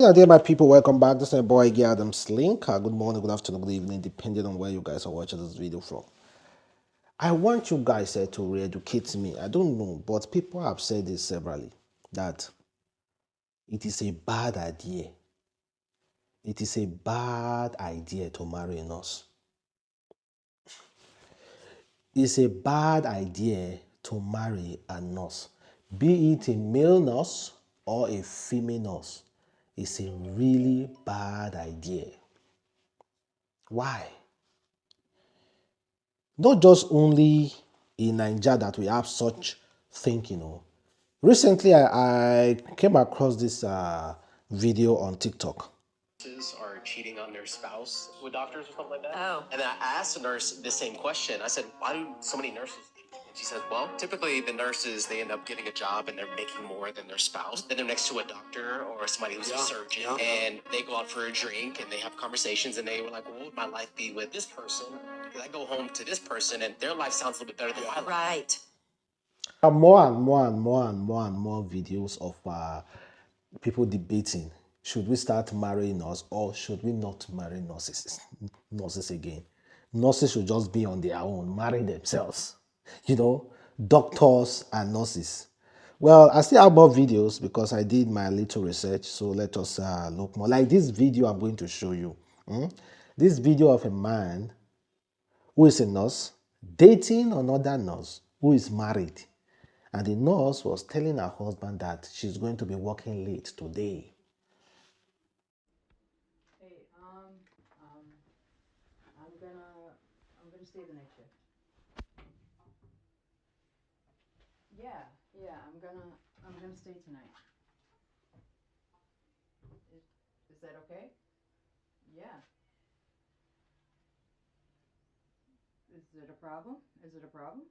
Yeah, dear my people, welcome back. This is my boy Adamslink. Good morning, good afternoon, good evening, depending on where you guys are watching this video from. I want you guys to re-educate me. I don't know, but people have said this severally that it is a bad idea. It is a bad idea to marry a nurse. It's a bad idea to marry a nurse, be it a male nurse or a female nurse. It's a really bad idea. Why? Not just only in Nigeria that we have such thinking. Recently, I came across this video on TikTok. Nurses are cheating on their spouse with doctors or something like that. Oh. And I asked the nurse the same question. I said, why do so many nurses cheat? And she said, well, typically the nurses, they end up getting a job and they're making more than their spouse. Then they're next to a doctor or somebody who's a surgeon. Yeah. And they go out for a drink and they have conversations and they were like, well, what would my life be with this person? Because I go home to this person and their life sounds a little bit better than my life. Right. More and more and more and more and more videos of people debating, should we start marrying nurses or should we not marry nurses again? Nurses should just be on their own, marry themselves. Doctors and nurses. Well, I still have more videos because I did my little research. So let us look more. Like this video I'm going to show you. This video of a man who is a nurse dating another nurse who is married. And the nurse was telling her husband that she's going to be working late today. Hey, I'm gonna stay the night shift. Yeah, I'm gonna stay tonight. Is that okay? Yeah. Is it a problem? Is it a problem?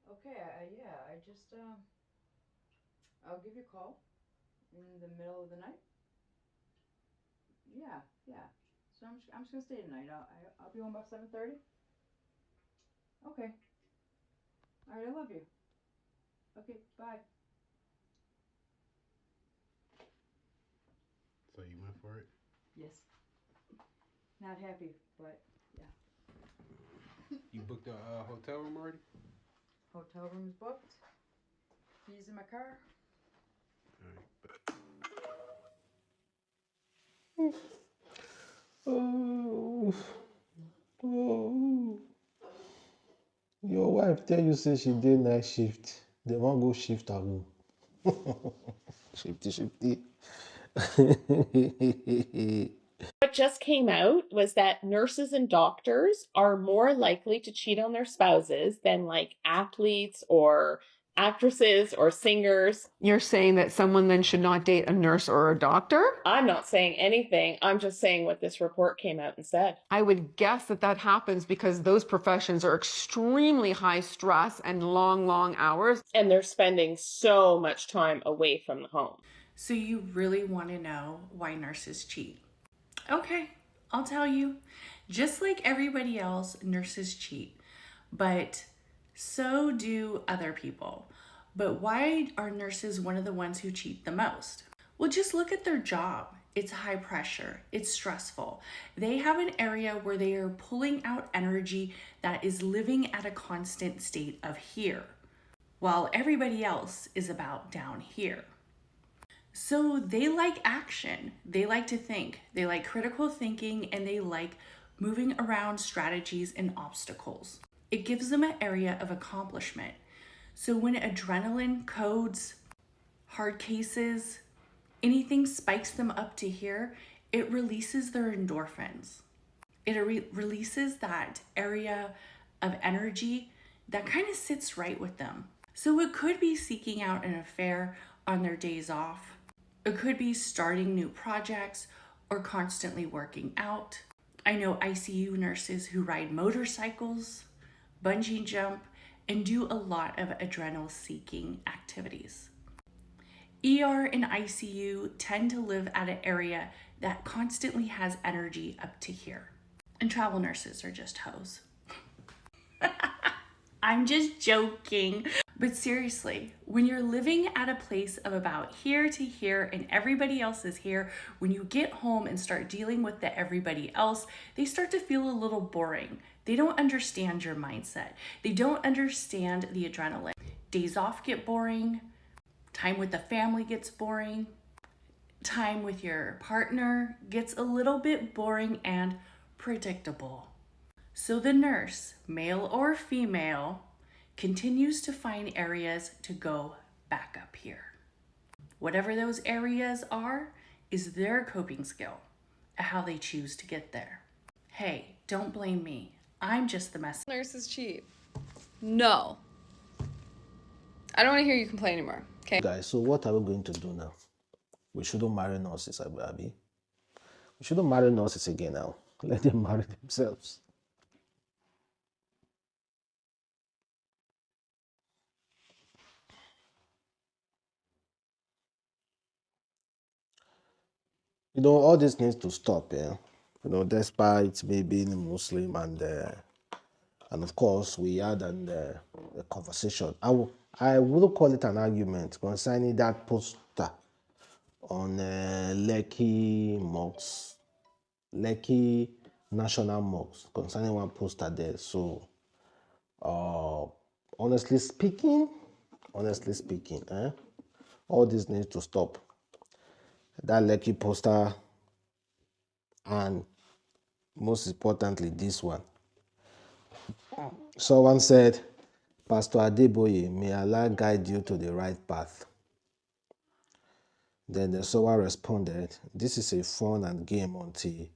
Okay, yeah, I'll give you a call in the middle of the night. Yeah. So I'm just gonna stay tonight. I'll be home about 7:30. Okay. All right, I love you. Okay, bye. So you went for it? Yes. Not happy, but yeah. You booked a hotel room already? Hotel room's booked. Keys in my car. Oh, oh. Your wife tell you say she did night shift. They won't go shift her home. Shifty. What just came out was that nurses and doctors are more likely to cheat on their spouses than like athletes or actresses or singers. You're saying that someone then should not date a nurse or a doctor? I'm not saying anything. I'm just saying what this report came out and said. I would guess that happens because those professions are extremely high stress and long hours. And they're spending so much time away from the home. So you really want to know why nurses cheat? Okay, I'll tell you. Just like everybody else, nurses cheat, but so do other people. But why are nurses one of the ones who cheat the most? Well, just look at their job. It's high pressure, it's stressful. They have an area where they are pulling out energy that is living at a constant state of here, while everybody else is about down here. So they like action, they like to think, they like critical thinking, and they like moving around strategies and obstacles. It gives them an area of accomplishment. So when adrenaline codes, hard cases, anything spikes them up to here, it releases their endorphins. It releases that area of energy that kind of sits right with them. So it could be seeking out an affair on their days off. It could be starting new projects or constantly working out. I know ICU nurses who ride motorcycles, bungee jump, and do a lot of adrenaline-seeking activities. ER and ICU tend to live at an area that constantly has energy up to here. And travel nurses are just hoes. I'm just joking. But seriously, when you're living at a place of about here to here and everybody else is here, when you get home and start dealing with the everybody else, they start to feel a little boring. They don't understand your mindset. They don't understand the adrenaline. Days off get boring. Time with the family gets boring. Time with your partner gets a little bit boring and predictable. So the nurse, male or female, continues to find areas to go back up here. Whatever those areas are is their coping skill, how they choose to get there. Hey, don't blame me. I'm just the messenger. Nurses cheat. No. I don't want to hear you complain anymore. Okay. Guys, so what are we going to do now? We shouldn't marry nurses, Abi. We shouldn't marry nurses again now. Let them marry themselves. All this needs to stop, yeah. Despite me being a Muslim and of course we had a conversation. I wouldn't call it an argument concerning that poster on Lekki mosques, Lekki National Mosque, concerning one poster there. So, honestly speaking, all this needs to stop. That Lekki poster, and most importantly, this one. Someone said, Pastor Adeboye, may Allah guide you to the right path. Then someone responded, this is a fun and game until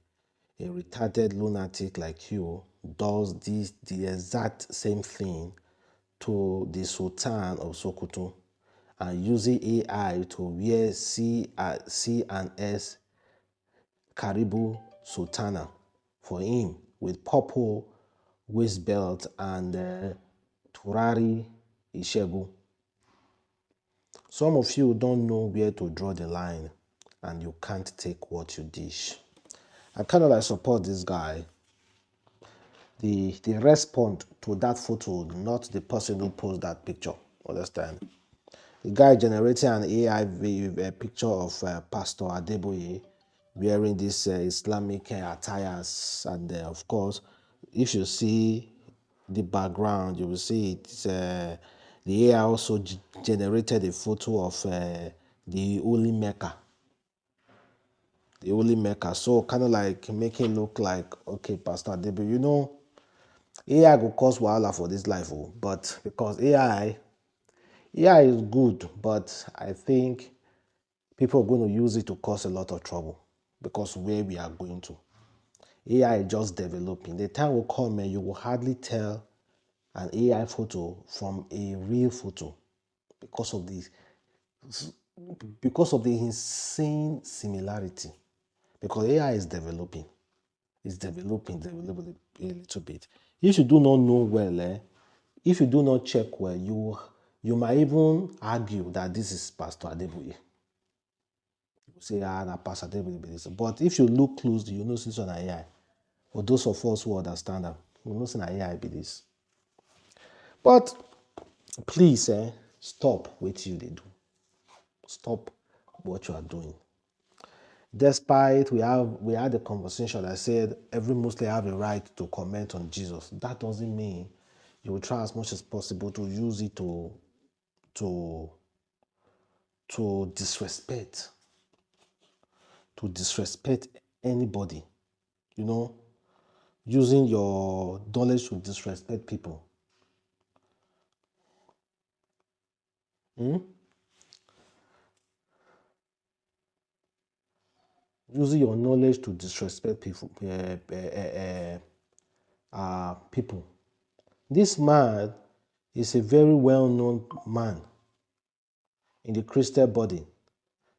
a retarded lunatic like you does the exact same thing to the Sultan of Sokoto and using AI to wear C and S Karibu Sultana for him with purple waist belt and Turari Ishegu. Some of you don't know where to draw the line and you can't take what you dish. I kind of support this guy. The response to that photo, not the person who posted that picture. Understand? The guy generating an AI a picture of Pastor Adeboye wearing this Islamic attires, and of course, if you see the background, you will see it's the AI also generated a photo of the Holy Mecca. The Holy Mecca. So kind of like make it look like, okay, Pastor Adeboye, AI will cause wahala for this life, but because AI is good, but I think people are going to use it to cause a lot of trouble because where we are going to. AI is just developing. The time will come and you will hardly tell an AI photo from a real photo because of the insane similarity. Because AI is developing. It's developing a little bit. If you do not know well, if you do not check well, you might even argue that this is Pastor Adeboye. You say, that Pastor Adeboye be this. But if you look closely, you know it's on AI. For those of us who understand that, you know it's an AI be this. But please, stop what you they do. Stop what you are doing. Despite we had a conversation, I said every Muslim have a right to comment on Jesus. That doesn't mean you will try as much as possible to use it to disrespect anybody. Using your knowledge to disrespect people. Using your knowledge to disrespect people. People. This man is a very well-known man in the Christian body.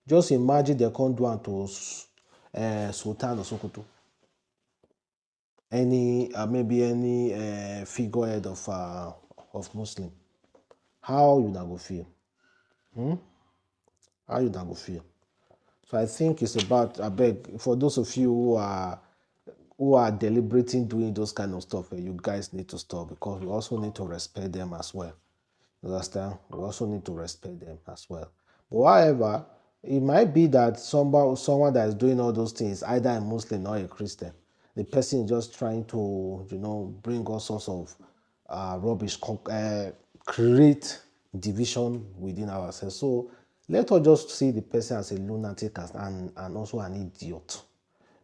Just imagine they can't do it to Sultan of Sokoto. Maybe any figurehead of Muslim. How you not go feel? How you not go feel? So I think it's about, I beg, for those of you who are deliberating doing those kind of stuff, you guys need to stop because we also need to respect them as well. You understand? We also need to respect them as well. But however, it might be that someone that is doing all those things, either a Muslim or a Christian, the person is just trying to, bring all sorts of rubbish, create division within ourselves. So let us just see the person as a lunatic and also an idiot.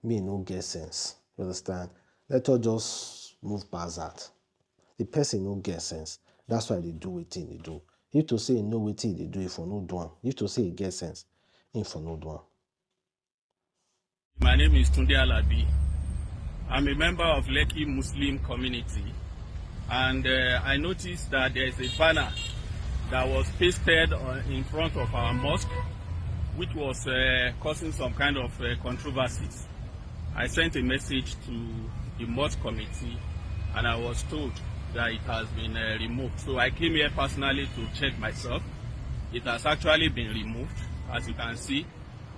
Me no get sense. You understand? Let us just move past that. The person no get sense. That's why they do wetin they do. If to say e know wetin they do, if for no do am. If to say e get sense, if for no do am. My name is Tunde Alabi. I'm a member of Lekki Muslim community, and I noticed that there is a banner that was pasted in front of our mosque, which was causing some kind of controversies. I sent a message to the mosque committee, and I was told that it has been removed. So I came here personally to check myself. It has actually been removed, as you can see.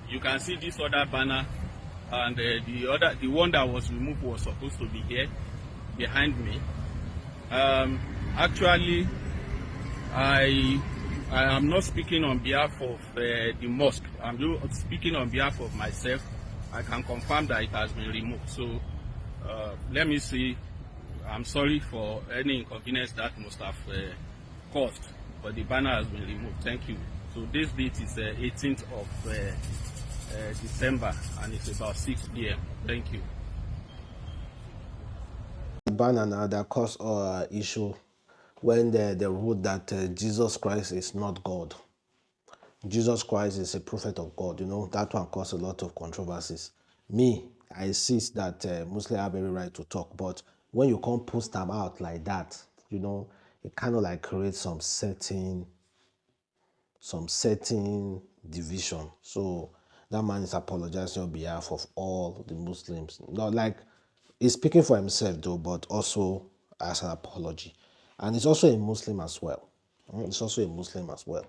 You can see this other banner, and the one that was removed was supposed to be here behind me. Actually, I am not speaking on behalf of the mosque. I'm speaking on behalf of myself. I can confirm that it has been removed. So let me see. I'm sorry for any inconvenience that must have caused, but the banner has been removed. Thank you. So this date is 18th of December, and it's about 6 p.m. Thank you. The banner now that caused issue when they wrote that Jesus Christ is not God. Jesus Christ is a prophet of God. That one caused a lot of controversies. Me, I insist that Muslims have every right to talk, but when you can't post them out like that, it kind of like creates some certain division. So that man is apologizing on behalf of all the Muslims. Not like he's speaking for himself though, but also as an apology. And he's also a Muslim as well. He's also a Muslim as well.